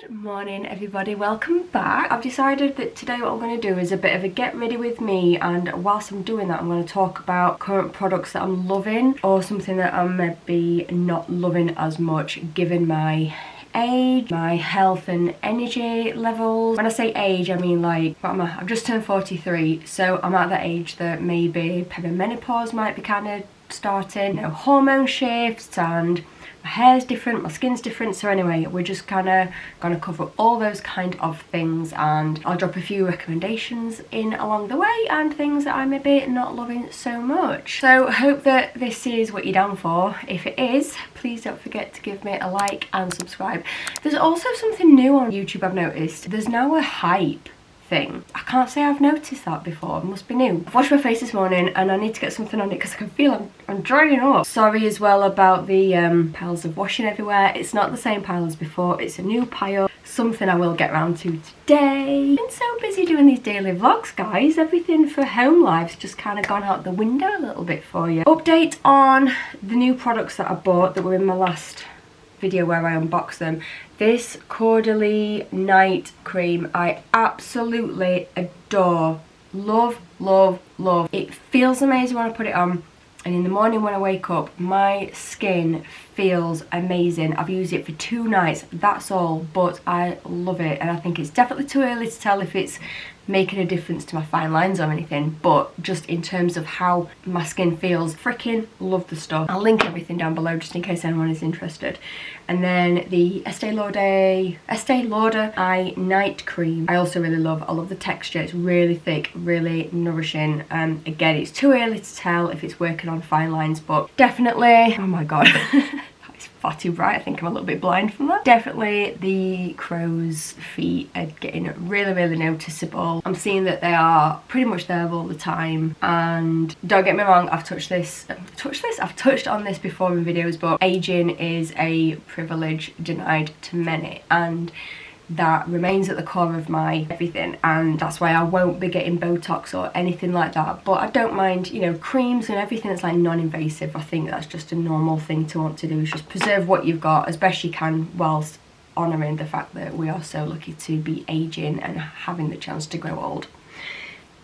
Good morning everybody, welcome back. I've decided that today what I'm going to do is a bit of a get ready with me, and whilst I'm doing that I'm going to talk about current products that I'm loving or something that I'm maybe not loving as much given my age, my health and energy levels. When I say age I mean like, what am I? I've just turned 43, so I'm at that age that maybe perimenopause might be kind of starting, you know, hormone shifts, and my hair's different, my skin's different. So anyway, we're just kind of gonna cover all those kind of things, and I'll drop a few recommendations in along the way and things that I may be not loving so much. So hope that this is what you're down for. If it is, please don't forget to give me a like and subscribe. There's also something new on YouTube I've noticed. There's now a hype thing. I can't say I've noticed that before. It must be new. I've washed my face this morning and I need to get something on it because I can feel I'm drying up. Sorry as well about the piles of washing everywhere. It's not the same pile as before. It's a new pile. Something I will get round to today. I've been so busy doing these daily vlogs, guys. Everything for home life's just kind of gone out the window a little bit for you. Update on the new products that I bought that were in my last video where I unboxed them. This Cordially night cream I absolutely adore. Love, love, love. It feels amazing when I put it on, and in the morning when I wake up my skin feels amazing. I've used it for 2 nights, that's all, but I love it, and I think it's definitely too early to tell if it's making a difference to my fine lines or anything, but just in terms of how my skin feels, freaking love the stuff. I'll link everything down below just in case anyone is interested. And then the Estee Lauder Eye Night Cream I also really love. I love the texture, it's really thick, really nourishing. Again, it's too early to tell if it's working on fine lines, but definitely, oh my god. Far too bright, I think I'm a little bit blind from that. Definitely the crow's feet are getting really, really noticeable. I'm seeing that they are pretty much there all the time, and don't get me wrong, I've touched on this before in videos, but aging is a privilege denied to many, and that remains at the core of my everything, and that's why I won't be getting Botox or anything like that. But I don't mind, you know, creams and everything that's like non-invasive. I think that's just a normal thing to want to do, is just preserve what you've got as best you can whilst honouring the fact that we are so lucky to be aging and having the chance to grow old.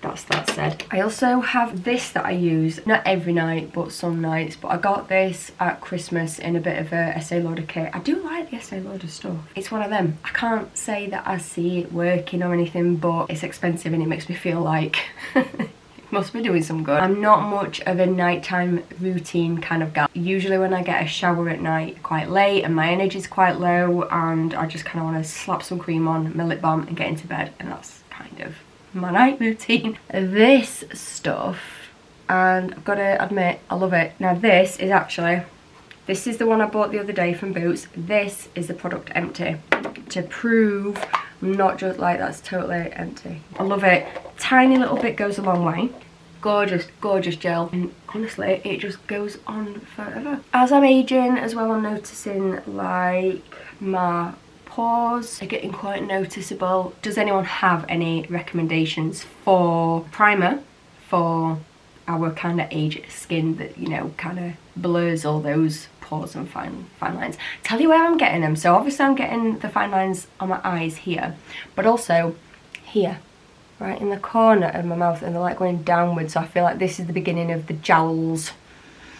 That's that said. I also have this that I use, not every night but some nights, but I got this at Christmas in a bit of a Estee Lauder kit. I do like the Estee Lauder stuff. It's one of them. I can't say that I see it working or anything, but it's expensive and it makes me feel like it must be doing some good. I'm not much of a nighttime routine kind of gal. Usually when I get a shower at night quite late and my energy's quite low and I just kind of want to slap some cream on, my lip balm and get into bed, and that's kind of my night routine. This stuff, and I've got to admit I love it. Now this is the one I bought the other day from Boots. This is the product empty, to prove I'm not just like that's totally empty. I love it. Tiny little bit goes a long way. Gorgeous, gorgeous gel, and honestly it just goes on forever. As I'm aging as well, I'm noticing like my pores are getting quite noticeable. Does anyone have any recommendations for primer for our kind of age skin that, you know, kind of blurs all those pores and fine lines? Tell you where I'm getting them. So obviously I'm getting the fine lines on my eyes here, but also here, right in the corner of my mouth, and they're like going downwards, so I feel like this is the beginning of the jowls.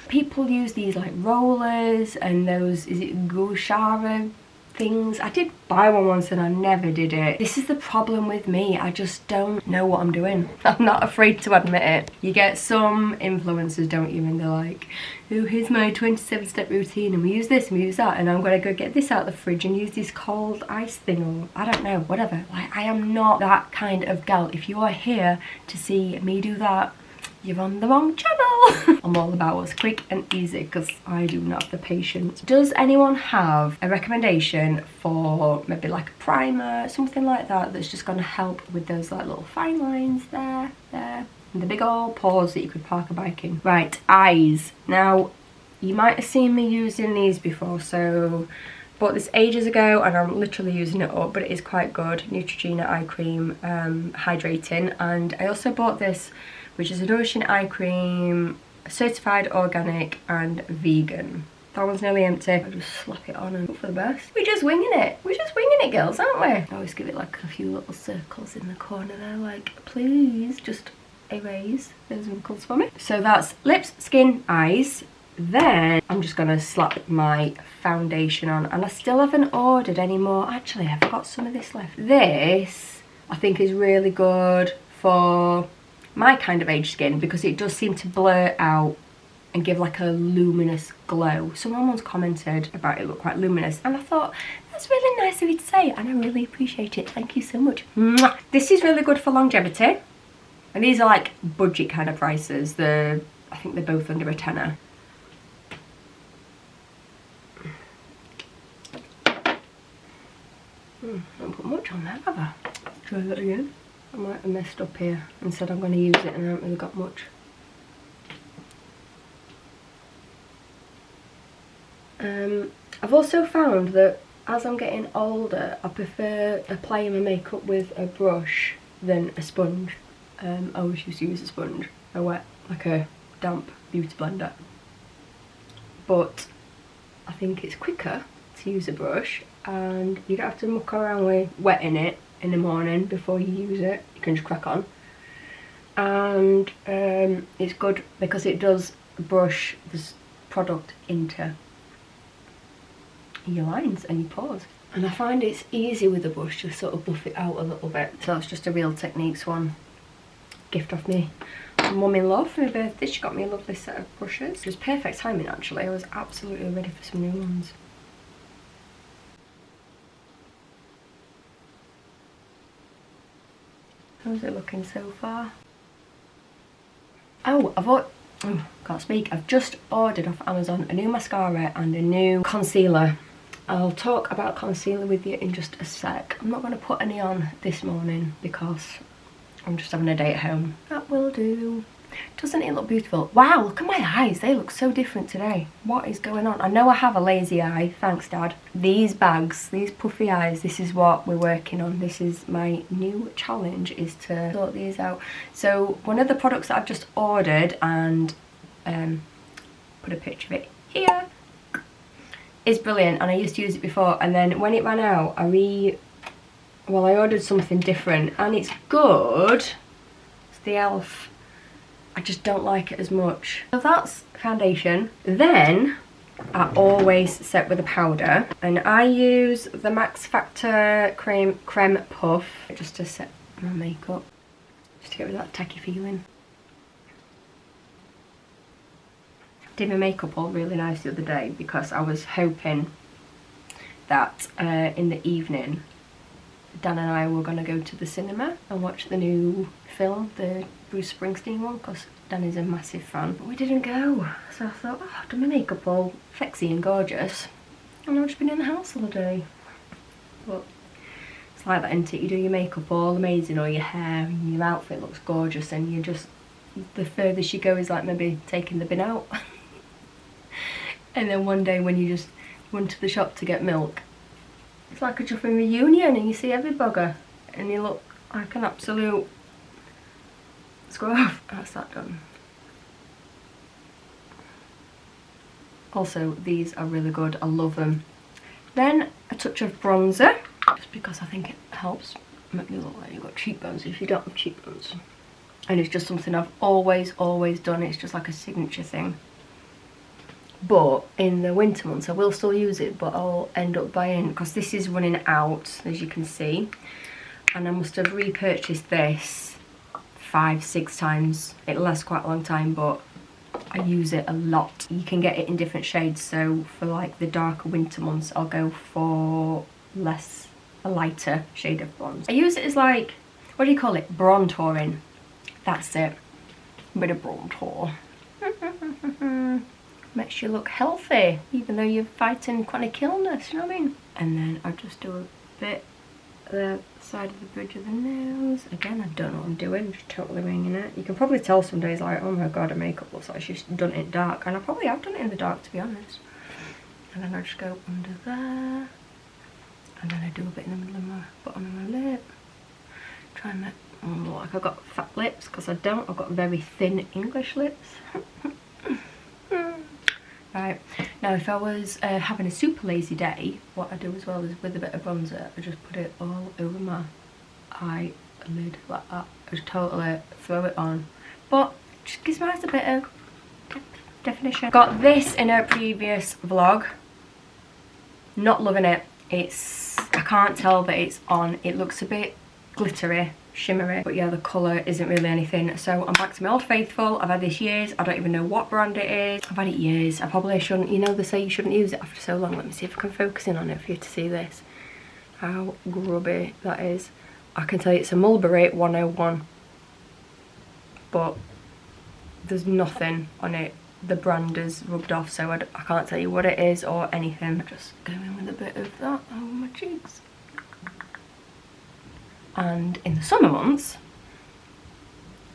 People use these like rollers and those, is it Gouchara things? I did buy one once and I never did it. This is the problem with me, I just don't know what I'm doing. I'm not afraid to admit it. You get some influencers, don't you, and they're like, oh, here's my 27-step routine and we use this and we use that, and I'm gonna go get this out of the fridge and use this cold ice thing, or I don't know, whatever. Like, I am not that kind of gal. If you are here to see me do that, you're on the wrong channel. I'm all about what's quick and easy because I do not have the patience. Does anyone have a recommendation for maybe like a primer, something like that, that's just going to help with those like little fine lines there, and the big old pores that you could park a bike in? Right, eyes. Now, you might have seen me using these before, so bought this ages ago and I'm literally using it up, but it is quite good. Neutrogena eye cream, hydrating. And I also bought this, which is a nourishing eye cream, certified organic and vegan. That one's nearly empty. I'll just slap it on and hope for the best. We're just winging it. We're just winging it, girls, aren't we? I always give it like a few little circles in the corner there, like, please just erase those wrinkles for me. So that's lips, skin, eyes. Then I'm just gonna slap my foundation on, and I still haven't ordered any more. Actually, I've got some of this left. This I think is really good for my kind of age skin because it does seem to blur out and give like a luminous glow. Someone once commented about it look quite luminous, and I thought that's really nice of you to say, and I really appreciate it. Thank you so much. Mwah. This is really good for longevity, and these are like budget kind of prices. I think they're both under a tenner. I don't put much on there, have I? Try that again. I might have messed up here and said I'm going to use it and I haven't really got much. I've also found that as I'm getting older, I prefer applying my makeup with a brush than a sponge. I always used to use a sponge, like a damp beauty blender. But I think it's quicker to use a brush, and you don't have to muck around with wetting it in the morning before you use it. You can just crack on. And it's good because it does brush this product into your lines and your pores. And I find it's easy with a brush to sort of buff it out a little bit. So that's just a Real Techniques one. Gift off me mum-in-law for my birthday. She got me a lovely set of brushes. It was perfect timing actually. I was absolutely ready for some new ones. How's it looking so far? Oh, can't speak. I've just ordered off Amazon a new mascara and a new concealer. I'll talk about concealer with you in just a sec. I'm not going to put any on this morning because I'm just having a day at home. That will do. Doesn't it look beautiful? Wow, look at my eyes. They look so different today. What is going on? I know I have a lazy eye. Thanks, Dad. These bags, these puffy eyes, this is what we're working on. This is my new challenge, is to sort these out. So one of the products that I've just ordered, and put a picture of it here, is brilliant, and I used to use it before, and then when it ran out, I ordered something different, and it's good. It's the e.l.f. I just don't like it as much. So that's foundation. Then I always set with a powder, and I use the Max Factor Creme Puff just to set my makeup, just to get rid of that tacky feeling. Did my makeup all really nice the other day because I was hoping that in the evening Dan and I were going to go to the cinema and watch the new film, the Bruce Springsteen one, because Dan is a massive fan. But we didn't go, so I thought, oh, I've done my makeup all sexy and gorgeous, and I've just been in the house all day. But it's like that, isn't it? You do your makeup all amazing, or your hair, and your outfit looks gorgeous, and you just, the furthest you go is like maybe taking the bin out. And then one day when you just run to the shop to get milk, it's like a chuffing reunion, and you see every bugger and you look like an absolute scrub. That's that done. Also, these are really good. I love them. Then a touch of bronzer, just because I think it helps make me look like you've got cheekbones if you don't have cheekbones. And it's just something I've always done. It's just like a signature thing. But in the winter months I will still use it, but I'll end up buying, because this is running out, as you can see, and I must have repurchased this 5-6 times. It lasts quite a long time, but I use it a lot. You can get it in different shades, so for like the darker winter months I'll go for a lighter shade of bronze. I use it as like, what do you call it, bronzing. That's it, a bit of bronzer. Makes you look healthy, even though you're fighting chronic illness, you know what I mean? And then I just do a bit the side of the bridge of the nose. Again, I don't know what I'm doing, just totally winging it. You can probably tell some days like, oh my god, her makeup looks like she's done it dark, and I probably have done it in the dark, to be honest. And then I just go under there, and then I do a bit in the middle of my bottom of my lip. Try and make look like I've got fat lips, because I don't. I've got very thin English lips. Right, now if I was having a super lazy day, what I do as well is with a bit of bronzer, I just put it all over my eyelid like that. I just totally throw it on. But just gives my eyes a bit of definition. Got this in a previous vlog. Not loving it. I can't tell that it's on. It looks a bit glittery, shimmery, but yeah, the colour isn't really anything. So I'm back to my old faithful. I've had this years. I don't even know what brand it is. I've had it years. I probably shouldn't, you know, they say you shouldn't use it after so long. Let me see if I can focus in on it for you to see this. How grubby that is. I can tell you it's a Mulberry 101, but there's nothing on it. The brand is rubbed off, so I can't tell you what it is or anything. Just go in with a bit of that over my cheeks. And in the summer months,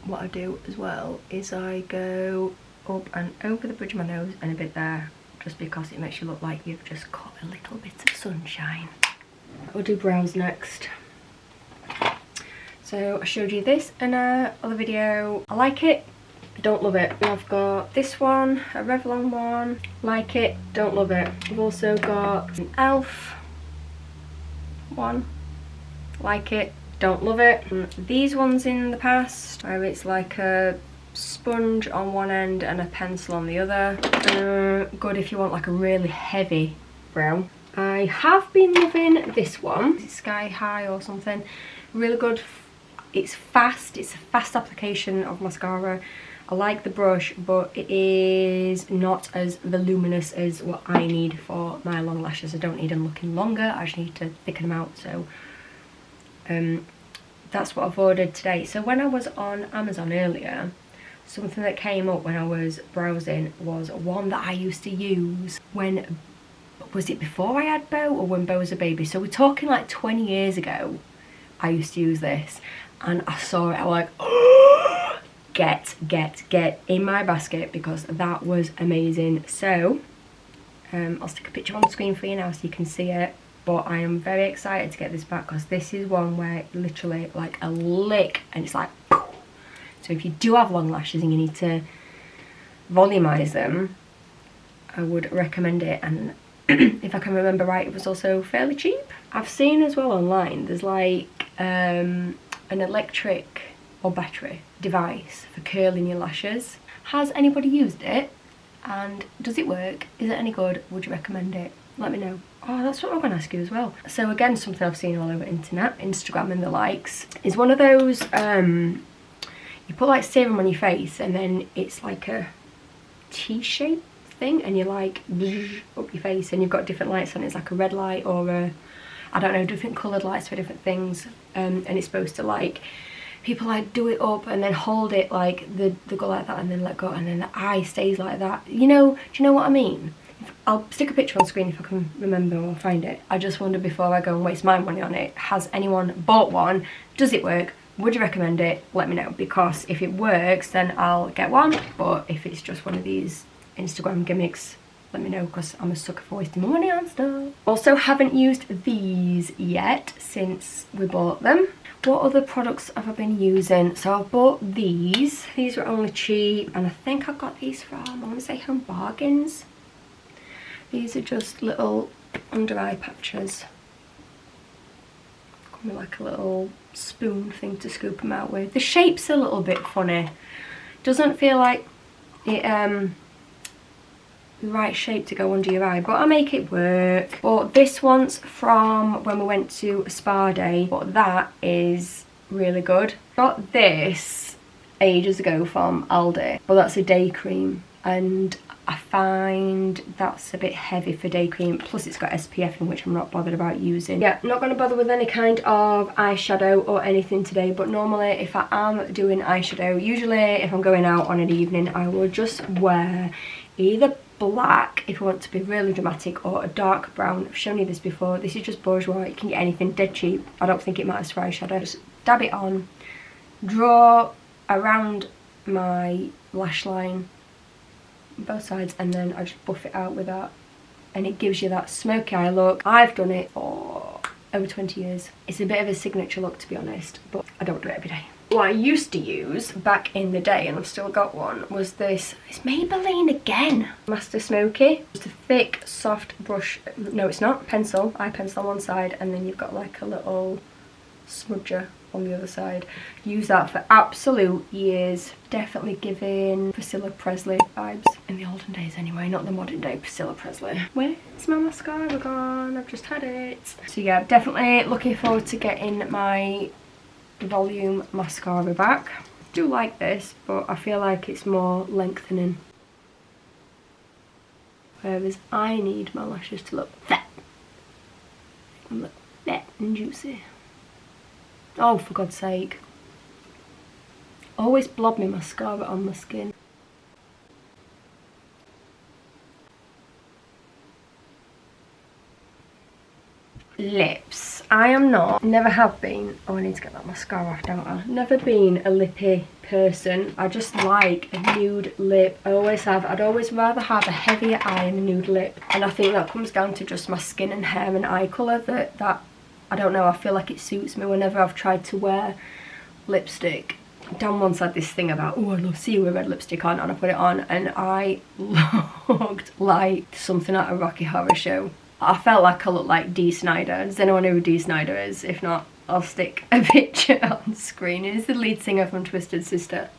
what I do as well is I go up and over the bridge of my nose and a bit there, just because it makes you look like you've just caught a little bit of sunshine. We'll do brows next. So I showed you this in another video. I like it, don't love it. I've got this one, a Revlon one, like it, don't love it. I've also got an ELF one, like it, don't love it. And these ones in the past, where it's like a sponge on one end and a pencil on the other. Good if you want like a really heavy brow. I have been loving this one. It's Sky High or something. Really good. It's fast. It's a fast application of mascara. I like the brush, but it is not as voluminous as what I need for my long lashes. I don't need them looking longer. I just need to thicken them out. So that's what I've ordered today. So when I was on Amazon earlier, something that came up when I was browsing was one that I used to use when, was it before I had Beau or when Beau was a baby? So we're talking like 20 years ago. I used to use this and I saw it, I was like, oh, get in my basket, because that was amazing. So I'll stick a picture on the screen for you now so you can see it. But I am very excited to get this back, because this is one where literally like a lick and it's like poof. So if you do have long lashes and you need to volumize them, I would recommend it. And if I can remember right, it was also fairly cheap. I've seen as well online there's like an electric or battery device for curling your lashes. Has anybody used it? And does it work? Is it any good? Would you recommend it? Let me know. Oh, that's what I'm going to ask you as well. So again, something I've seen all over internet, Instagram and the likes, is one of those, you put like serum on your face and then it's like a T-shape thing and you like up your face and you've got different lights on it. It's like a red light or a, I don't know, different coloured lights for different things. And it's supposed to like, people like do it up and then hold it like, they go like that and then let go and then the eye stays like that. You know, do you know what I mean? I'll stick a picture on screen if I can remember or find it. I just wonder before I go and waste my money on it, has anyone bought one? Does it work? Would you recommend it? Let me know, because if it works then I'll get one, but if it's just one of these Instagram gimmicks, let me know, because I'm a sucker for wasting my money on stuff. Also haven't used these yet since we bought them. What other products have I been using? So I've bought these. These were only cheap and I think I got these from, I want to say Home Bargains. These are just little under eye patches. Come with like a little spoon thing to scoop them out with. The shape's a little bit funny. Doesn't feel like it the right shape to go under your eye, but I make it work. But this one's from when we went to a spa day, but that is really good. Got this ages ago from Aldi, but that's a day cream and I find that's a bit heavy for day cream, plus it's got SPF in, which I'm not bothered about using. Yeah, not going to bother with any kind of eyeshadow or anything today, but normally if I am doing eyeshadow, usually if I'm going out on an evening, I will just wear either black if you want to be really dramatic, or a dark brown. I've shown you this before. This is just bourgeois. You can get anything dead cheap. I don't think it matters for eyeshadow. Just dab it on, draw around my lash line, both sides, and then I just buff it out with that, and it gives you that smoky eye look. I've done it for over 20 years. It's a bit of a signature look, to be honest, but I don't do it every day. what I used to use back in the day, and I've still got one, was this. It's Maybelline again. Master Smoky. Just a thick, soft brush. No, it's not. Pencil. Eye pencil on one side, and then you've got like a little smudger on the other side. Use that for absolute years. Definitely giving Priscilla Presley vibes. In the olden days anyway, not the modern day Priscilla Presley. Where's my mascara gone? I've just had it. So yeah, definitely looking forward to getting my volume mascara back. I do like this, but I feel like it's more lengthening. Whereas I need my lashes to look fat. And look fat and juicy. Oh, for God's sake. Always blob me mascara on my skin. Lips. I am not, never have been, oh I need to get that mascara off, don't I? Never been a lippy person. I just like a nude lip. I always have. I'd always rather have a heavier eye and a nude lip. And I think that comes down to just my skin and hair and eye colour that I don't know, I feel like it suits me whenever I've tried to wear lipstick. Dan once had this thing about, oh I love seeing with red lipstick on, and I put it on and I looked like something at a Rocky Horror Show. I felt like I looked like Dee Snider. Does anyone know who Dee Snider is? If not, I'll stick a picture on screen. He's the lead singer from Twisted Sister.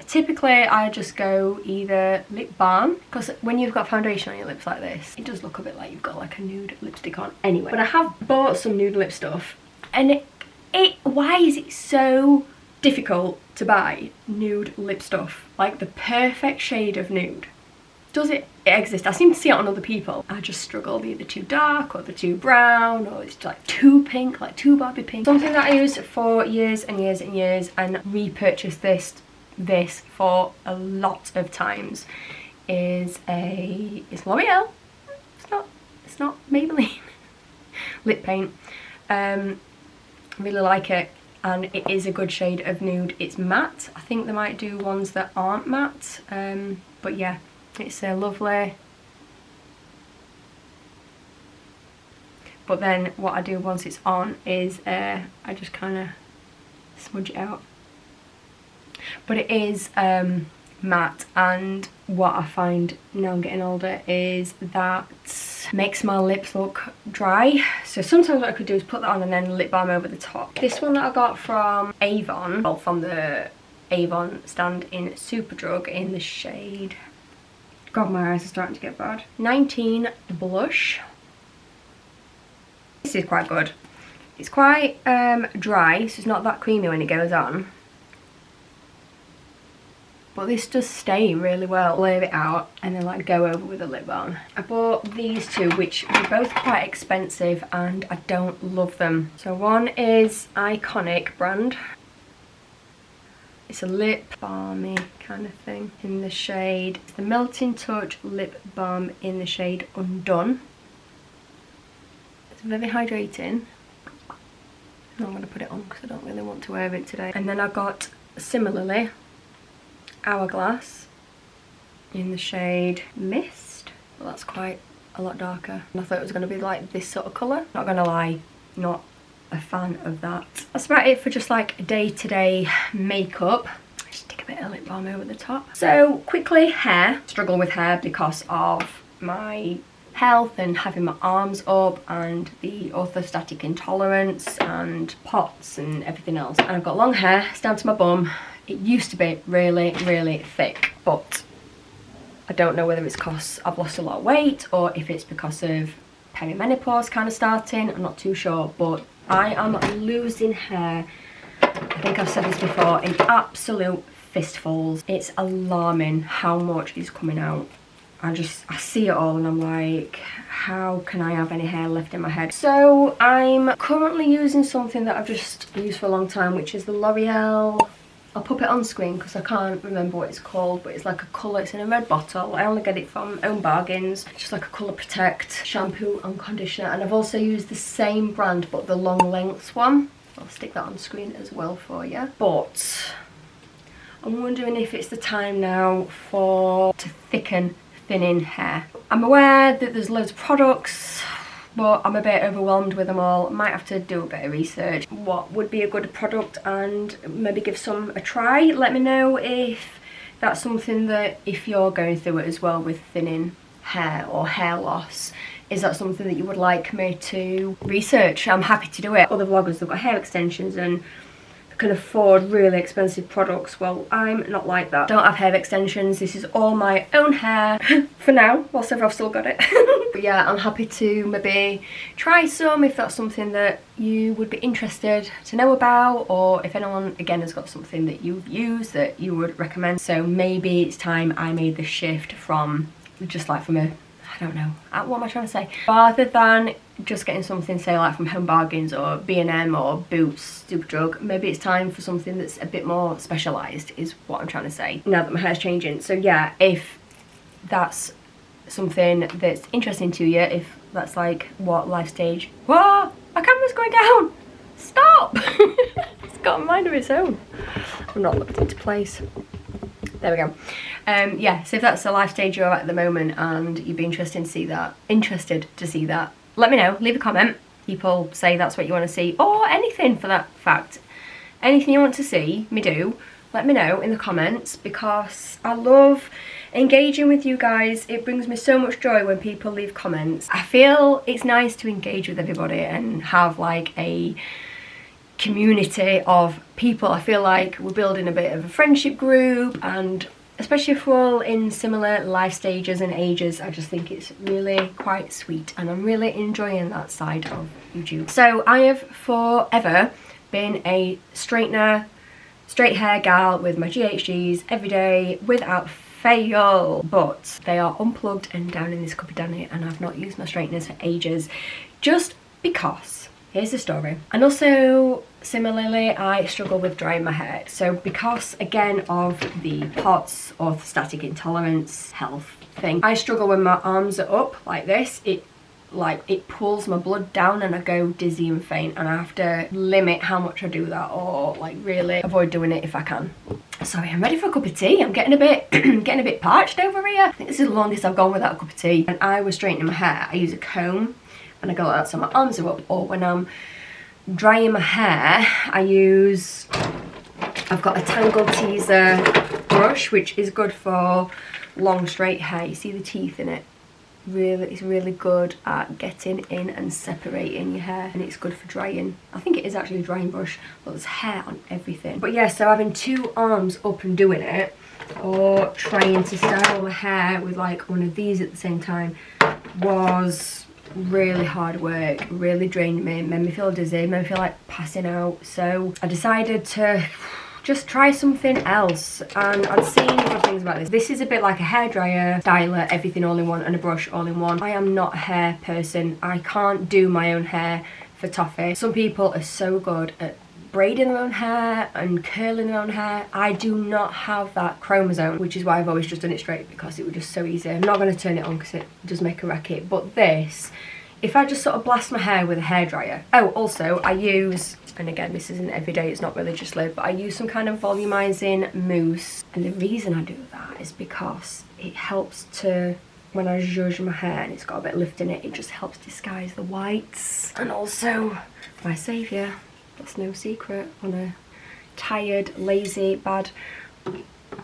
Typically, I just go either lip balm, because when you've got foundation on your lips like this, it does look a bit like you've got like a nude lipstick on anyway. But I have bought some nude lip stuff, and why is it so difficult to buy nude lip stuff? Like the perfect shade of nude. Does it exist? I seem to see it on other people. I just struggle. They're either too dark or they're too brown, or it's like too pink, like too Barbie pink. Something that I used for years and years and years and repurchased this for a lot of times is it's L'Oreal. It's not Maybelline lip paint. Really like it, and it is a good shade of nude. It's matte. I think they might do ones that aren't matte, but yeah. It's lovely. But then what I do once it's on is I just kind of smudge it out. But it is matte, and what I find now I'm getting older is that makes my lips look dry. So sometimes what I could do is put that on and then lip balm over the top. This one that I got from Avon, well, from the Avon stand in Superdrug in the shade, God, my eyes are starting to get bad. 19 Blush. This is quite good. It's quite dry, so it's not that creamy when it goes on. But this does stay really well. Lay it out and then like go over with a lip balm. I bought these two, which were both quite expensive, and I don't love them. So one is Iconic brand. It's a lip balmy kind of thing in the shade. It's the Melting Touch Lip Balm in the shade Undone. It's very hydrating. I'm going to put it on because I don't really want to wear it today. And then I got, similarly, Hourglass in the shade Mist. Well, that's quite a lot darker. And I thought it was going to be like this sort of colour. Not going to lie, not a fan of that. That's about it for just like day-to-day makeup. Just stick a bit of lip balm over the top. So quickly, hair. Struggle with hair because of my health and having my arms up and the orthostatic intolerance and POTS and everything else. And I've got long hair, it's down to my bum. It used to be really, really thick, but I don't know whether it's because I've lost a lot of weight or if it's because of perimenopause kind of starting. I'm not too sure, but I am losing hair. I think I've said this before, in absolute fistfuls. It's alarming how much is coming out. I see it all and I'm like, how can I have any hair left in my head? So I'm currently using something that I've just used for a long time, which is the L'Oreal. I'll pop it on screen because I can't remember what it's called, but it's like a colour, it's in a red bottle. I only get it from Own Bargains. It's just like a Colour Protect shampoo and conditioner. And I've also used the same brand, but the long length one. I'll stick that on screen as well for you. But I'm wondering if it's the time now to thicken thinning hair. I'm aware that there's loads of products but I'm a bit overwhelmed with them all. Might have to do a bit of research what would be a good product and maybe give some a try. Let me know if that's something that, if you're going through it as well with thinning hair or hair loss, is that something that you would like me to research? I'm happy to do it. Other vloggers, they've got hair extensions and can afford really expensive products. Well, I'm not like that. Don't have hair extensions. This is all my own hair for now, whilst I've still got it. But yeah, I'm happy to maybe try some if that's something that you would be interested to know about, or if anyone again has got something that you've used that you would recommend. So maybe it's time I made the shift from just like from a, I don't know, what am I trying to say? Rather than just getting something, say like from Home Bargains or B&M or Boots, Superdrug, maybe it's time for something that's a bit more specialised, is what I'm trying to say, now that my hair's changing. So yeah, if that's something that's interesting to you, if that's like what life stage... Whoa! My camera's going down! Stop! It's got a mind of its own. I'm not looked into place. There we go. Yeah, so if that's the life stage you're at the moment and you'd be interested to see that, let me know, leave a comment. People say that's what you want to see, or anything for that fact. Anything you want to see me do, let me know in the comments, because I love engaging with you guys. It brings me so much joy when people leave comments. I feel it's nice to engage with everybody and have like a community of people. I feel like we're building a bit of a friendship group, and especially if we're all in similar life stages and ages, I just think it's really quite sweet, and I'm really enjoying that side of YouTube. So I have forever been a straight hair gal with my GHGs every day without fail, but they are unplugged and down in this cupboard down here, and I've not used my straighteners for ages, just because. Here's the story. And also, similarly, I struggle with drying my hair. So because, again, of the POTS, orthostatic intolerance health thing, I struggle when my arms are up like this. It pulls my blood down and I go dizzy and faint, and I have to limit how much I do that, or like really avoid doing it if I can. Sorry, I'm ready for a cup of tea. I'm getting a bit parched over here. I think this is the longest I've gone without a cup of tea. And I was straightening my hair, I use a comb and I go like that so my arms are up, or when I'm drying my hair, I've got a Tangle Teaser brush, which is good for long straight hair. You see the teeth in it? It's really good at getting in and separating your hair, and it's good for drying. I think it is actually a drying brush, but there's hair on everything. But yeah, so having two arms up and doing it, or trying to style my hair with like one of these at the same time, was really hard work, really drained me, made me feel dizzy, made me feel like passing out. So I decided to just try something else, and I'd seen other things about this. This is a bit like a hairdryer, styler, everything all in one, and a brush all in one. I am not a hair person. I can't do my own hair for toffee. Some people are so good at braiding their own hair and curling their own hair. I do not have that chromosome, which is why I've always just done it straight, because it was just so easy. I'm not going to turn it on because it does make a racket, but this, if I just sort of blast my hair with a hairdryer. Oh, also I use, and again this isn't every day, it's not religiously, but I use some kind of volumizing mousse, and the reason I do that is because it helps to, when I zhuzh my hair and it's got a bit of lift in it, it just helps disguise the whites. And also my saviour, that's no secret, on a tired, lazy, bad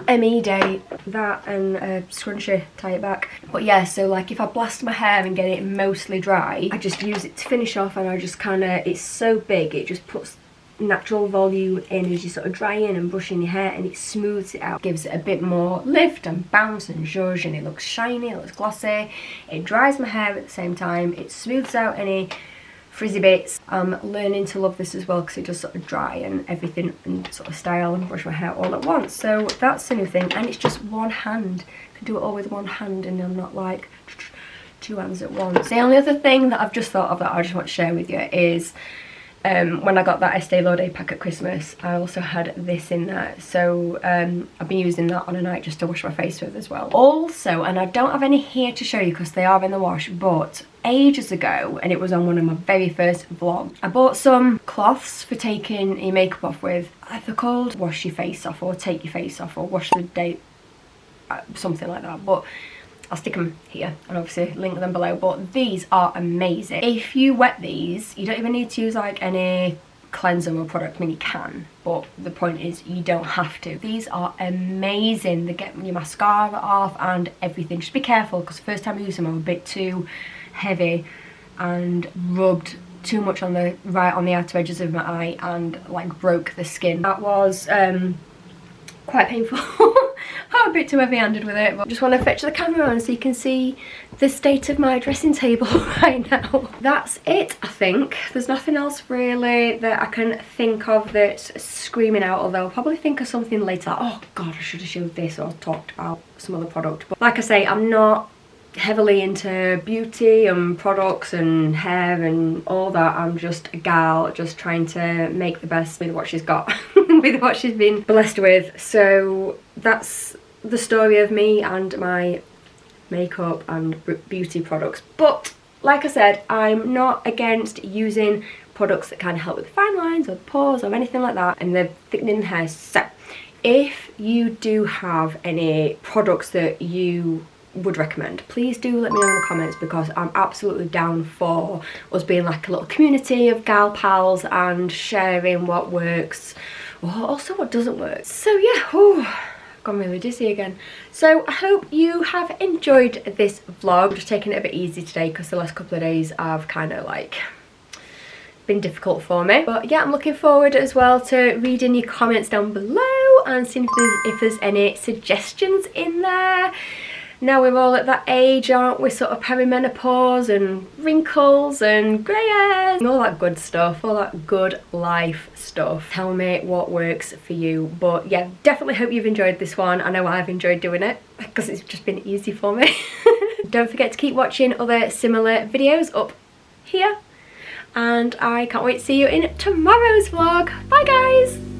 ME day, that and a scrunchie, tie it back. But yeah, so like if I blast my hair and get it mostly dry, I just use it to finish off, and I just kind of, it's so big, it just puts natural volume in as you sort of drying and brushing your hair, and it smooths it out, gives it a bit more lift and bounce and zhuzh, and it looks shiny, it looks glossy, it dries my hair at the same time, it smooths out any frizzy bits. I'm learning to love this as well because it does sort of dry and everything, and sort of style and brush my hair all at once. So that's the new thing, and it's just one hand. I can do it all with one hand, and I'm not like two hands at once. The only other thing that I've just thought of that I just want to share with you is when I got that Estee Lauder pack at Christmas, I also had this in there. So I've been using that on a night just to wash my face with as well. Also, and I don't have any here to show you because they are in the wash, but ages ago, and it was on one of my very first vlogs, I bought some cloths for taking your makeup off with. They're called wash your face off, or take your face off, or wash the day, something like that. But I'll stick them here and obviously link them below, but these are amazing. If you wet these, you don't even need to use like any cleanser or product. I mean, you can, but the point is you don't have to. These are amazing. They get your mascara off and everything. Just be careful, because the first time I used them I was a bit too heavy and rubbed too much on the outer edges of my eye and like broke the skin. That was quite painful. I'm a bit too heavy-handed with it, but just want to fetch the camera on so you can see the state of my dressing table right now. That's it, I think. There's nothing else really that I can think of that's screaming out, although I'll probably think of something later. Like, oh god, I should have showed this or talked about some other product. But like I say, I'm not heavily into beauty and products and hair and all that. I'm just a gal just trying to make the best with what she's got, with what she's been blessed with. So that's the story of me and my makeup and beauty products. But like I said, I'm not against using products that kind of help with fine lines or pores or anything like that, and the thickening hair. So if you do have any products that you would recommend, please do let me know in the comments, because I'm absolutely down for us being like a little community of gal pals and sharing what works or also what doesn't work. So yeah, gone really dizzy again. So I hope you have enjoyed this vlog. I'm just taking it a bit easy today because the last couple of days have kind of like been difficult for me. But yeah, I'm looking forward as well to reading your comments down below and seeing if there's any suggestions in there. Now we're all at that age, aren't we, sort of perimenopause and wrinkles and grey hairs and all that good stuff, all that good life stuff. Tell me what works for you. But yeah, definitely hope you've enjoyed this one. I know I've enjoyed doing it because it's just been easy for me. Don't forget to keep watching other similar videos up here, and I can't wait to see you in tomorrow's vlog. Bye guys!